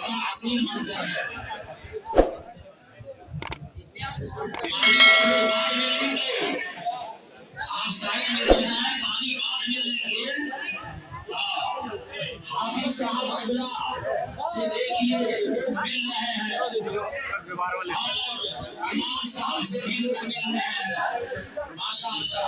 بڑا حسین منظر ہے. بعد میں لیں گے آپ سائڈ میں رہ جائیں, پانی بعد میں لیں گے. حافظ صاحب قبلہ سے دیکھیے لوگ مل رہے ہیں اور امام صاحب سے بھی لوگ مل رہے ہیں. ماشاءاللہ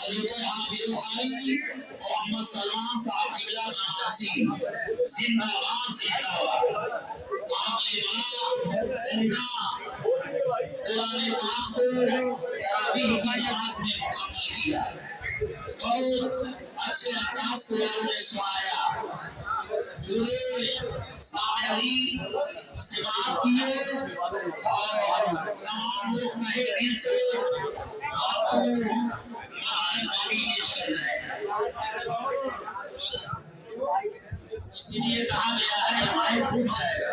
حضرت حافظ بخاری محمد سلمان صاحب قبلہ بنارسی زندہ باد زندہ باد. آپ نے بڑا قرآن پاک کو تراویح کی نماز میں مکمل کیا. بہت اچھے انداز سے آپ نے سنایا. پورے سامعین سے بات کیے اور تمام لوگ نئے دل سے آپ کو مبارکبادی پیش کر رہے ہیں. اسی لیے کہا گیا ہے کہ مائک ٹوٹ جائے گا.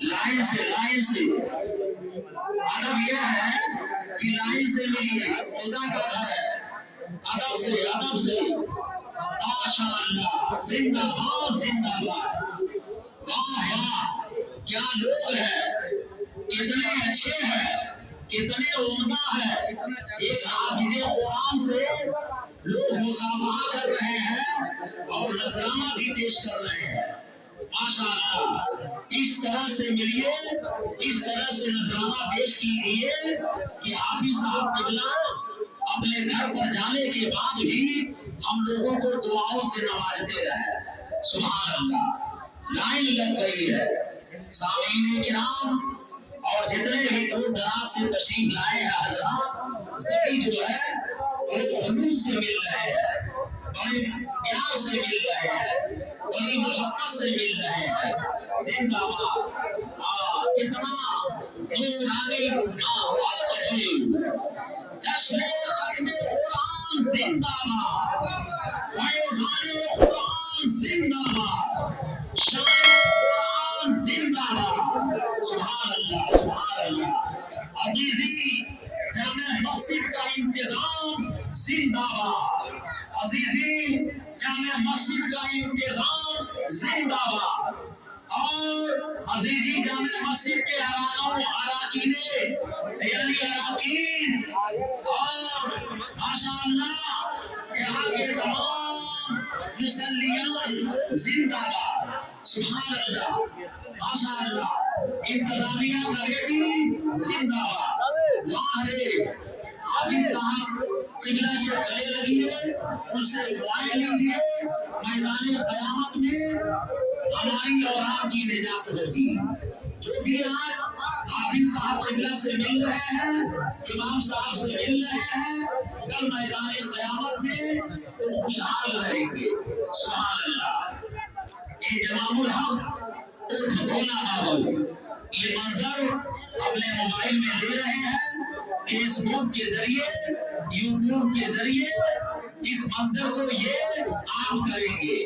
لائن سے ادب یہ ہے کہ لائن سے ملیے, خدا کا گھر ہے. ادب سے ماشاءاللہ زندہ باد زندہ باد. واہ واہ کیا لوگ ہیں, کتنے اچھے ہیں, کتنے عمدہ ہیں. ایک حافظ قرآن سے لوگ مصافحہ کر رہے ہیں اور نذرانہ بھی پیش کر رہے ہیں. ماشاءاللہ اس طرح سے ملیے, اس طرح سے نذرانہ پیش کیجیے کہ حافظ صاحب قبلہ اپنے گھر پر جانے کے بعد بھی ہم لوگوں کو دعاؤں سے نوازتے رہے. سبحان اللہ. لائن لگ گئی ہے. سامعین کرام اور جتنے بھی دور دراز سے تشریف لائے ہیں حضرات, سبھی جو ہے بڑے خلوص سے مل رہے ہیں, بڑے پیار سے مل رہے ہیں, بڑی محبت سے مل رہے ہیں. زندہ باد. کتنا نورانی آواز ہے. جشن ختم قرآن زندہ باد, فیضان قرآن زندہ باد, شان قرآن زندہ باد. سبحان اللہ سبحان اللہ. عزیزی جامع مسجد کا انتظام زندہ باد. عزیزی جامع مسجد کا انتظام زندہ باد. اور عزیزی جامع مسجد کے اراکین یعنی اراکین اور ماشاءاللہ یہاں کے تمام مصلیان زندہ باد. سبحان اللہ ماشاءاللہ. انتظامیہ کمیٹی زندہ باد. واہ رے حافظ صاحب قبلہ کے گلے لگیے, ان سے دعائیں لیجیے. میدان قیامت میں ہماری اور آپ کی نجات ہوگی. جو بھی آج حافظ صاحب قبلہ سے مل رہے ہیں, امام صاحب سے مل رہے ہیں, کل میدان قیامت میں وہ خوشحال رہیں گے. سبحان اللہ. یہ امام الحق اور بھولا بابو یہ منظر اپنے موبائل میں لے رہے ہیں. فیس بک کے ذریعے, یوٹیوب کے ذریعے اس منظر کو یہ عام کریں گے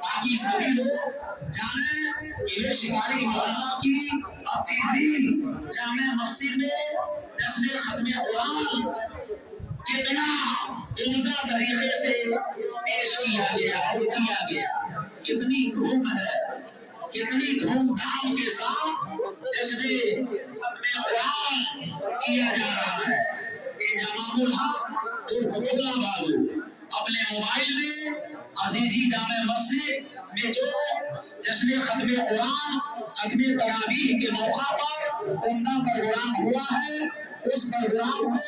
تاکہ سبھی لوگ جانیں کہ یہ شکاری محلہ کی عزیزی جامع مسجد میں جشن ختم قرآن کتنا عمدہ طریقے سے پیش کیا گیا اور کیا گیا. کتنی دھوم ہے, کتنی دھوم دھام کے ساتھ جشن ختم قرآن کیا جا رہا ہے. امام الحق اور بھولا بابو اپنے موبائل میں عزیزی جامع مسجد میں جو جشن ختم قرآن ختم تراویح کے موقع پر عمدہ پروگرام ہوا ہے, اس پروگرام کو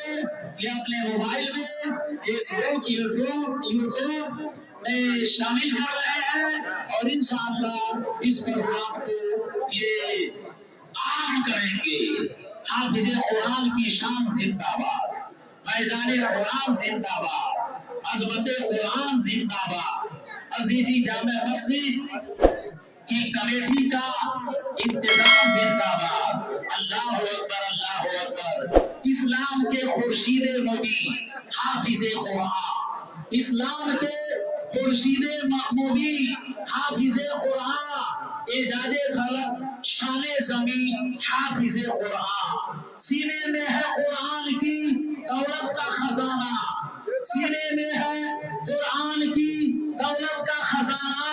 یہ اپنے موبائل میں فیس بک یوٹیوب میں شامل کر رہے ہیں اور انشاءاللہ اس پروگرام کو یہ عام کریں گے. حافظ قرآن کی شان زندہ باد, میدان قرآن زندہ باد, عظمت قرآن زندہ باد. عزیزی جامع مسجد کی کمیٹی کا انتظام زندہ باد. اللہ اکبر اللہ اکبر. اسلام کے خورشید مبین حافظ قرآن, اسلام کے خورشید مبین حافظ قرآن اعجاز طلب شان زمین حافظ قرآن. سینے میں ہے قرآن کی دولت کا خزانہ، سینے میں ہے قرآن کی دولت کا خزانہ،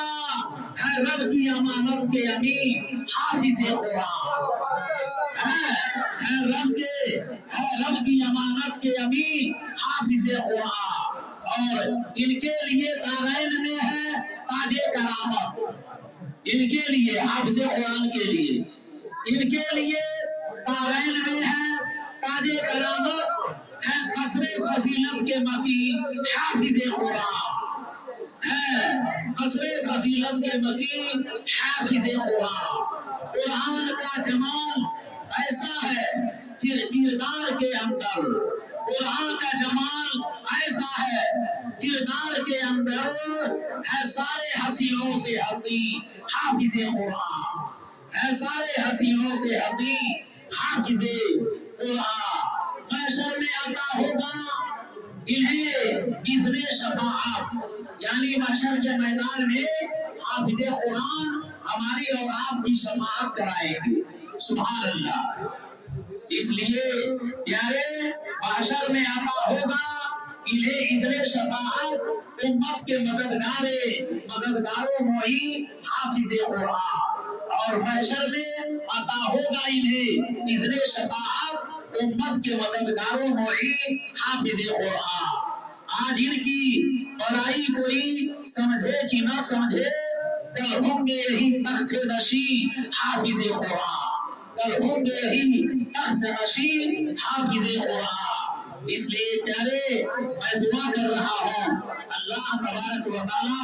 ہے رب کی امانت کے امین حافظ قرآن، ہے رب کی امانت کے امین حافظ قرآن. اور ان کے لیے دارین میں ہے تاج کرامت، ان کے لیے حافظ قرآن کے لیے، ان کے لیے دارین میں ہے تاج کرامت، ہے قصر فضیلت کے متین حافظ قرآن، ہے قصر فضیلت کے متین حافظ قرآن. قرآن کا جمال ایسا ہے کہ کردار کے اندر، قرآن کا جمال ایسا ہے کردار کے اندر، ہے سارے حسینوں سے حسین حافظ قرآن، ہے سارے حسینوں سے حسین حافظ قرآن. محشر میں عطا ہوگا انہیں اذن شفاعت، یعنی محشر کے میدان میں حافظ قرآن ہماری اور آپ کی شفاعت کرائیں گے. سبحان اللہ. اس لیے پیارے محشر میں عطا ہوگا انہیں اذن شفاعت امت کے مددگاروں معین حافظ قرآن. اور محشر میں عطا ہوگا انہیں اذن شفاعت امت کے مددگاروں معین حافظ قرآن. آج ان کی بڑائی کوئی سمجھے کہ نہ سمجھے، کل ہوں گے یہی تخت نشین حافظ قرآن، کل ہوں گے یہی تخت نشین حافظ قرآن. اس لیے پیارے میں دعا کر رہا ہوں اللہ تبارک و تعالی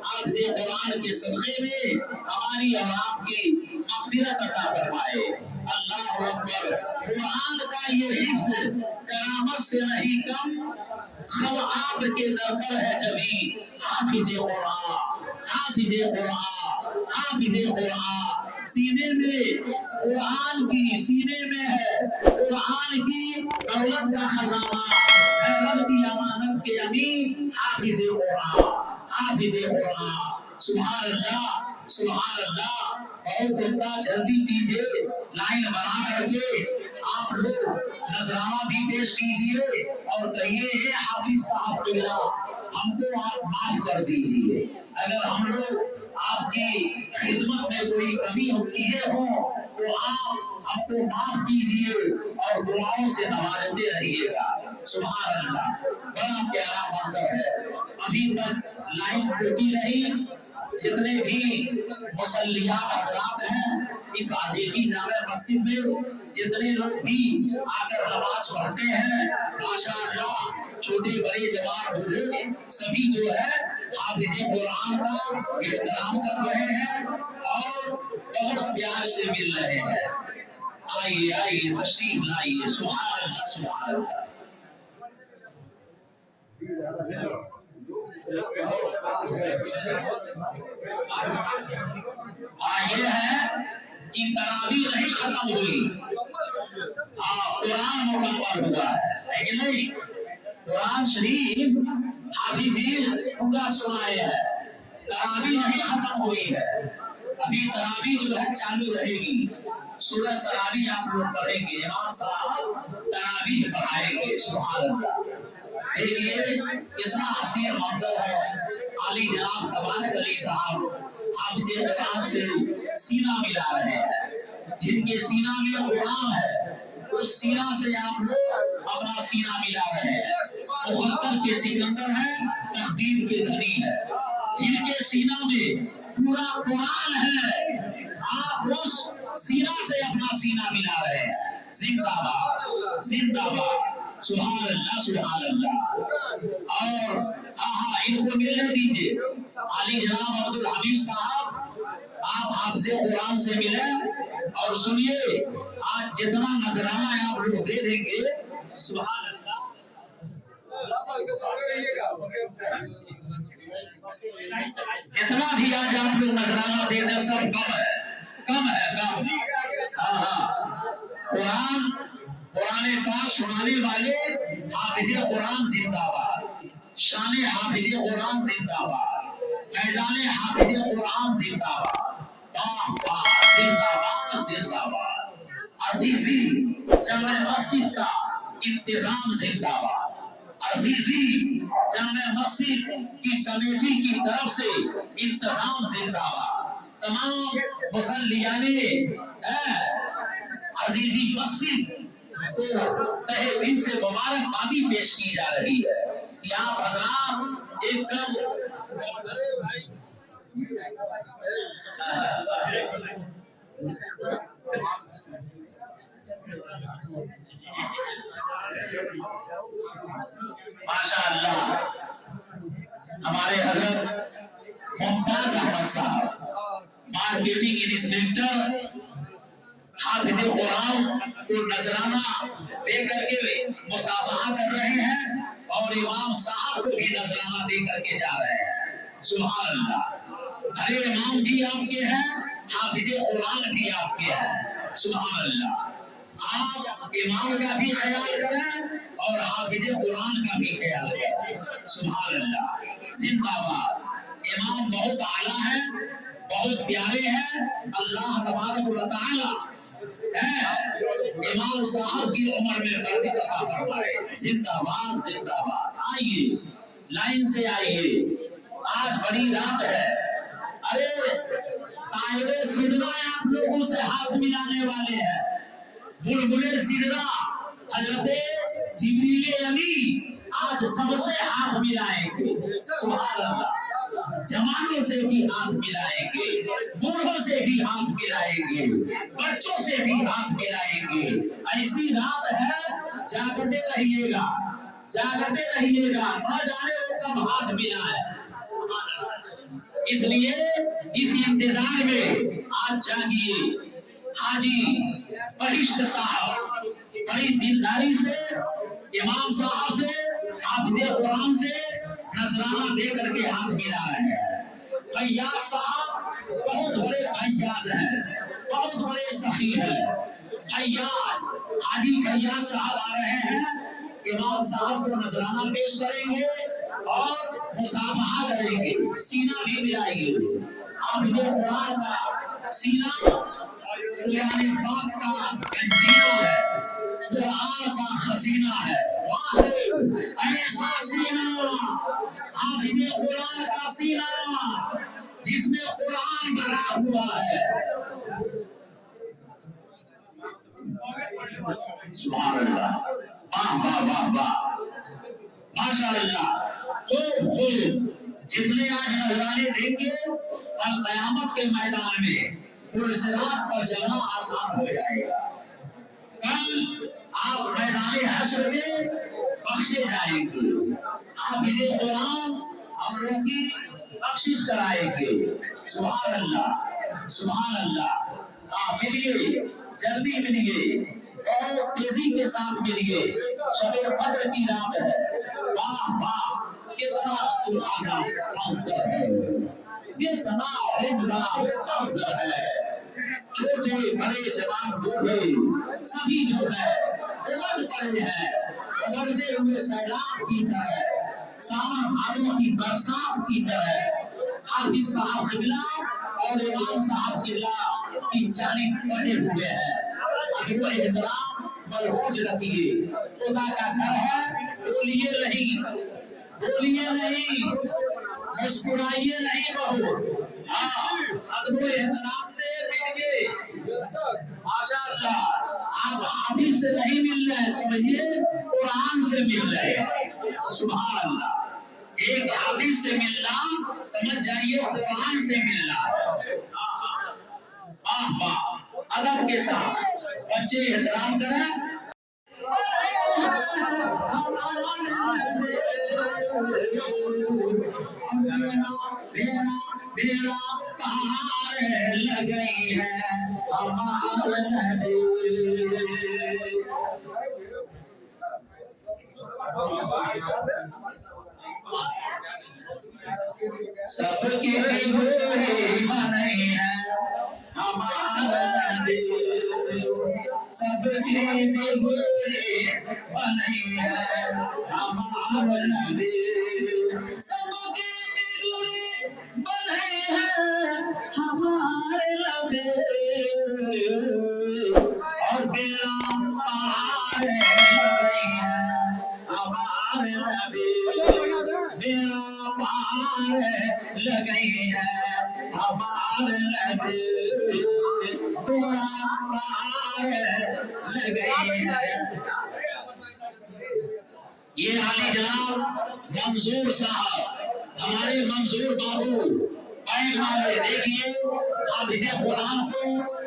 حافظ قرآن کے صدقے میں ہماری اور آپ کی مغفرت عطا فرمائے. اللہ اکبر. قرآن کا یہ حفظ کرامت سے نہیں کم، خود آپ کے در پر ہے جبھی حافظ قرآن، حافظ قرآن، حافظ قرآن. سینے میں قرآن کی، سینے میں ہے قرآن کی دولت کا خزانہ، ہے رب کی امانت کے امین حافظ قرآن، حافظ قرآن. سبحان اللہ، سبحان اللہ. بہت عمدہ. جلدی کیجئے، لائن بنا کر کے آپ لوگ نذرانہ بھی پیش کیجئے اور کہیے اے حافظ صاحب قبلہ ہم کو آپ معاف کر دیجئے. اگر ہم لوگ آپ کی خدمت میں کوئی کمی کیے ہوں تو آپ ہم کو معاف کیجئے اور دعاؤں سے نوازتے رہیے گا. سبحان اللہ. بڑا پیارا منظر ہے. ابھی تک لائن ٹوٹی نہیں. جتنے بھی مصلیات حضرات ہیں اس عزیزی جامع مسجد میں، جتنے لوگ بھی آ کر نماز پڑھتے ہیں، ماشاءاللہ چھوٹے بڑے جوان بوڑھے سبھی جو ہے حافظ قرآن کا احترام کر رہے ہیں اور بہت پیار سے مل رہے ہیں. آئیے آئیے تشریف لائیے. سبحان اللہ، سبحان اللہ. یہ ہے کہ تراویح نہیں ختم ہوئی، قرآن مکمل ہوا ہے کہ نہیں؟ قرآن شریف حافظ جی پورا سنائے ہے، تراویح نہیں ختم ہوئی ہے. ابھی تراویح جو ہے چالو رہے گی. سورہ تراویح آپ لوگ پڑھیں گے، امام صاحب تراویح پڑھائیں گے. سبحان اللہ. دیکھیے کتنا حسین منظر ہے. علی جناب تبارک علی صاحب حافظ قرآن سے سینہ ملا رہے ہیں. جن کے سینہ میں قرآن ہے اس سینہ سے آپ لوگ اپنا سینہ ملا رہے ہیں. مہتر کے سکندر ہیں، تقدیر کے دھنی ہے. جن کے سینہ میں پورا قرآن ہے آپ اس سینہ سے اپنا سینہ ملا رہے ہیں. زندہ باد، زندہ باد. سبحان اللہ، سبحان اللہ. اور ان کو ملنے دیجئے. علی جناب عبد الحمید صاحب آپ حافظ قرآن سے ملیں اور سنیے آج جتنا نذرانہ آپ لوگ دے دیں گے. سبحان اللہ. جتنا بھی آج آپ لوگ نذرانہ دے دیں سب کم ہے، کم ہے، کم. قرآن پاک سنانے والے حافظ قرآن زندہ باد. شان حافظ قرآن زندہ باد. فیضان حافظ قرآن زندہ باد. जिंदाबाद जिंदाबाद। अजीजी जामे मस्जिद का इंतजाम जिंदाबाद। अजीजी जामे मस्जिद की कमेटी की तरफ से इंतजाम जिंदाबाद। तमाम मुसल्लियाने अजीजी मस्जिद को तहे दिल से मुबारकबादी पेश की जा रही है कि आप हजरात एक कम माशाअल्लाह हमारे हजरत मुमताज अहमद साहब मार्केटिंग इंस्पेक्टर हाफिज़े कुरान को नजराना दे करके मुसाफहा कर रहे हैं और इमाम साहब को भी नजराना दे करके जा रहे हैं। सुभान अल्लाह। अरे इमाम भी आपके हैं, हाफिज़े कुरान भी आपके हैं। सुभान अल्लाह। आप इमाम का भी ख्याल करें और हाफिज़े कुरान का भी ख्याल करें। सुभान अल्लाह। जिंदाबाद। इमाम बहुत आला है, बहुत प्यारे हैं। अल्लाह तबारक व तआला इमाम साहब की उम्र में बरकत अता फरमाए। जिंदाबाद जिंदाबाद। आइए लाइन से आइए, आज बड़ी रात है। अरे तायरे सिदरा आप लोगों से हाथ मिलाने वाले हैं। बुलबुले सिदरा हजरते जिब्रील अमी आज सबसे हाथ मिलाएंगे। सुभान अल्लाह। जवानों से भी हाथ मिलाएंगे, बूढ़ों से भी हाथ मिलाएंगे, बच्चों से भी हाथ मिलाएंगे। ऐसी रात है, जागते रहिएगा, जागते रहिएगा, न जाने वो कब हाथ मिलाए। इसलिए इस इंतजार में आज जागिए। हाजी बहिश्त साहब बड़ी दिलदारी से इमाम साहब से हाफिज़े कुरान से नजराना दे करके हाथ मिला रहे हैं। फैयाज साहब बहुत बड़े फैयाज हैं, बहुत बड़े सखी हैं। फैयाज हाजी फैयाज साहब आ रहे हैं, इमाम साहब को नजराना पेश करेंगे और मुसाफहा करेंगे, सीना भी मिलाएंगे। हाफिज़े कुरान का सीना कुरान पाक का खजीना है, कुरान का खजीना है। वाह ऐसा सीना, हाफिज़े कुरान का सीना जिसमें कुरान भरा हुआ है। सुभान अल्लाह। वाह वाह वाह वाह माशाअल्लाह। खूब खूब। जितने आज नजराने देंगे कल क़यामत के मैदान में पुरसिरात पर जाना आसान हो जाएगा। कल आप मैदान हश्र में बख्शे जाएंगे। हाफिज़े कुरान हम लोग की बख्शिश कराएंगे। सुभान अल्लाह सुभान अल्लाह। मिलिए, जल्दी मिलिए और तेजी के साथ मिलिए। शबे कद्र की रात है। वाह वाह कितना सुहाना मंजर है, कितना उम्दा मंजर है। छोटे बड़े जवान बूढ़े सभी जो है उमड़ पड़े हैं, उमड़ते हुए सैलाब की तरह, सावन भादों की बरसात की तरह हाफिज साहब किबला और इमाम साहब किबला की जानिब बढ़े हुए हैं। अदब एहतराम मलहूज रखिए। खुदा का घर है, बोलिए नहीं, बोलिए नहीं, मुस्कुराइए नहीं बहू। अदब एहतराम से मिलिए। माशाअल्लाह। आप हाफिज से नहीं मिल रहे, समझिए कुरान से मिल रहे हैं। सुभान अल्लाह। एक हाफिज से मिलना समझ जाइए कुरान से मिलना। वाह वाह। अदब के साथ बच्चे एहतराम करें। मेरा पहाड़ लगई है हमारा नबी। सबके गोरे बने हैं हमारा नबी। सबके गोरे बने हैं हमारा नबी। सबके बंधे हैं हमारे लबे और तेरा पार लगे हैं हमारे लबे तेरा पार लगे हैं हमारे लबे तेरा पार लगे हैं। ये आली जनाब मंजूर साहब, हमारे मंजूर बाबू बैठ वाले, देखिए आप इसे गुलाम को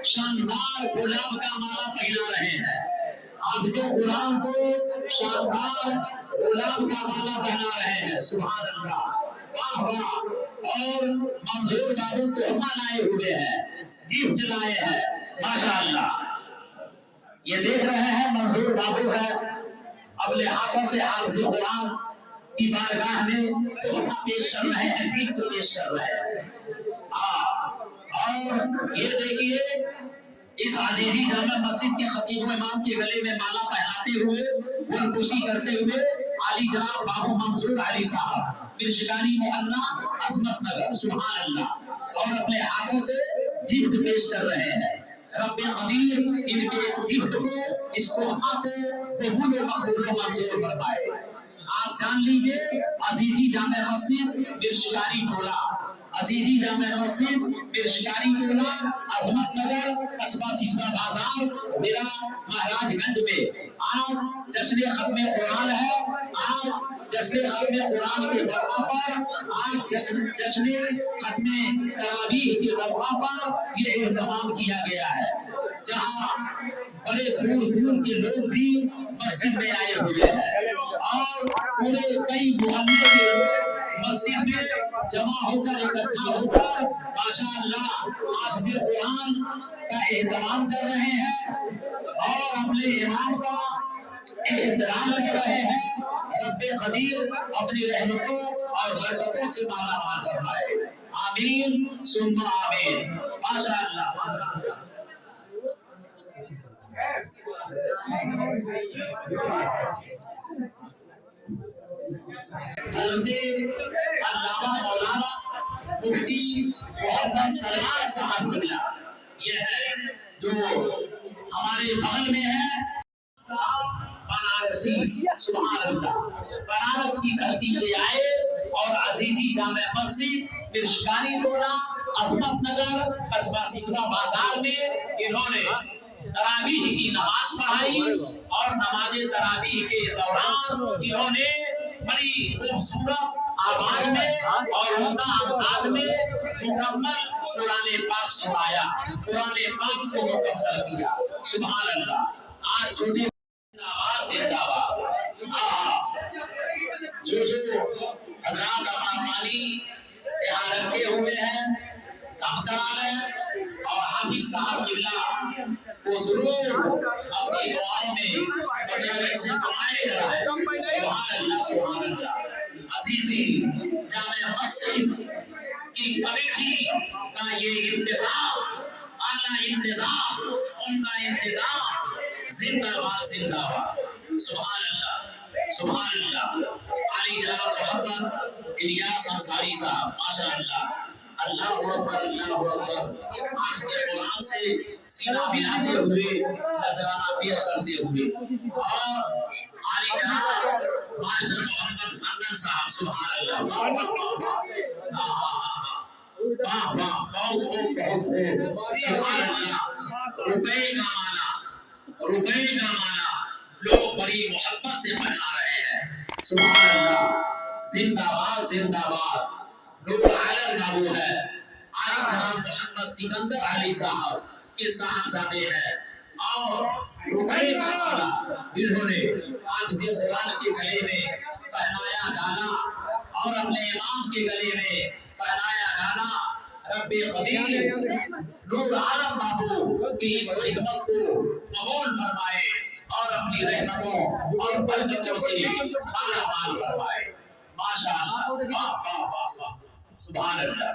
शानदार गुलाब का माला पहना रहे हैं। आप इसे गुलाम को शानदार गुलाब का माला पहना रहे हैं। सुभान अल्लाह, वाह वाह। और मंजूर बाबू तोहफा लाए हुए हैं, गिफ्ट लाए हैं, माशाअल्लाह। ये देख रहे हैं मंजूर बाबू है, अपने हाथों से हाफिज़ कुरान की बारगाह में तोहफा पेश कर रहे हैं, गिफ्ट पेश कर रहे हैं। और ये देखिए इस आजीजी जामा मस्जिद के खतीब इमाम के गले में माला पहनाते हुए गुलकुशी करते हुए आली जनाब बाबू मंसूर अली साहब, मिर्शिदानी मोहल्ला असमत नगर, सुभान अल्लाह। और अपने हाथों से गिफ्ट पेश कर रहे हैं। रब्बे कदीर इनके इस गिफ्ट को, इस तोहफा को कबूल व मकबूल मंजूर फरमाए। आप जान लीजिए अजीजी जामा मस्जिद मिर्शिदानी टोला, अजीजी जामा मस्जिद मिर्शिदानी टोला अहमद नगर कस्बा सिसवा बाजार मेरा महाराजगंज में आज जश्न खत्म कुरान है। आज जश्न खत्म कुरान के मौका पर, आज जश्न खत्म तरावीह के मौका पर ये एहतमाम किया गया है, जहाँ बड़े दूर दूर के लोग भी मस्जिद में आए हुए हैं और पूरे कई मोहल्ले के लोग मस्जिद में जमा होकर इकट्ठा होकर माशाअल्लाह हाफिज़ कुरान का एहतमाम कर रहे हैं और अपने इमाम का एहतराम कर रहे हैं। रब्बे कदीर अपनी रहमतों और बरकतों से माला माल फरमाए, आमीन सुम्मा आमीन, माशाअल्लाह। अल्लामा मौलाना मुफ्ती मोहम्मद सलमान साहब क़िबला, ये है जो हमारे बगल में है साहब बनारसी, सुभान अल्लाह। बनारस की धरती से आए और अजीजी जामा मस्जिद मिर्शिदानी टोला अजमत नगर कस्बा सिसवा बाजार में इन्होंने तरावीह की नमाज पढ़ाई और नमाज तरावीह के दौरान इन्होंने बड़ी खूबसूरत आवाज में और उम्दा अंदाज में मुकम्मल कुरान पाक सुनाया, कुरान पाक को मुकम्मल किया, सुभान अल्लाह। आज छोटे जिंदाबाद जो हजरात अपना पानी यहाँ रखे हुए हैं काम करा रहे और हाफिज साहब क़िबला को जरूर अपनी दुआओं में बढ़िया से दुआएं कराएं, सुभान अल्लाह सुभान अल्लाह। अजीजी जामा मस्जिद की कमेटी का ये इंतजाम, आला इंतजाम, उम्दा इंतजाम, जिंदाबाद जिंदाबाद, सुभान अल्लाह सुभान अल्लाह। आली जनाब मोहम्मद इलियास अंसारी साहब, माशाअल्लाह, अल्लाहु अकबर अल्लाहु अकबर। हाफिज़ कुरान से सीना मिलाते हुए नजराना पेश करते हुए और आली जनाब मास्टर मोहम्मद खन्ना साहब, सुभान अल्लाह, वाह वाह वाह वाह, बहुत खूब बहुत खूब, सुभान अल्लाह। रुपए का माना लोग बड़ी मोहब्बत से मना रहे हैं, सुभान अल्लाह, जिंदाबाद जिंदाबाद। नूर आलम बाबू है, आली जनाब मोहम्मद सिकंदर अली साहब के साहबजादे हैं और रुपए का माला इन्होंने हाफिज़ कुरान के गले में पहनाया डाला और अपने इमाम के गले में पहनाया डाला। रब्बे कदीर नूर आलम बाबू की इस खिदमत को कबूल फरमाए और अपनी रहमतों और बरकतों से माला माल फरमाए, माशाअल्लाह, वाह वाह वाह, सुभान अल्लाह।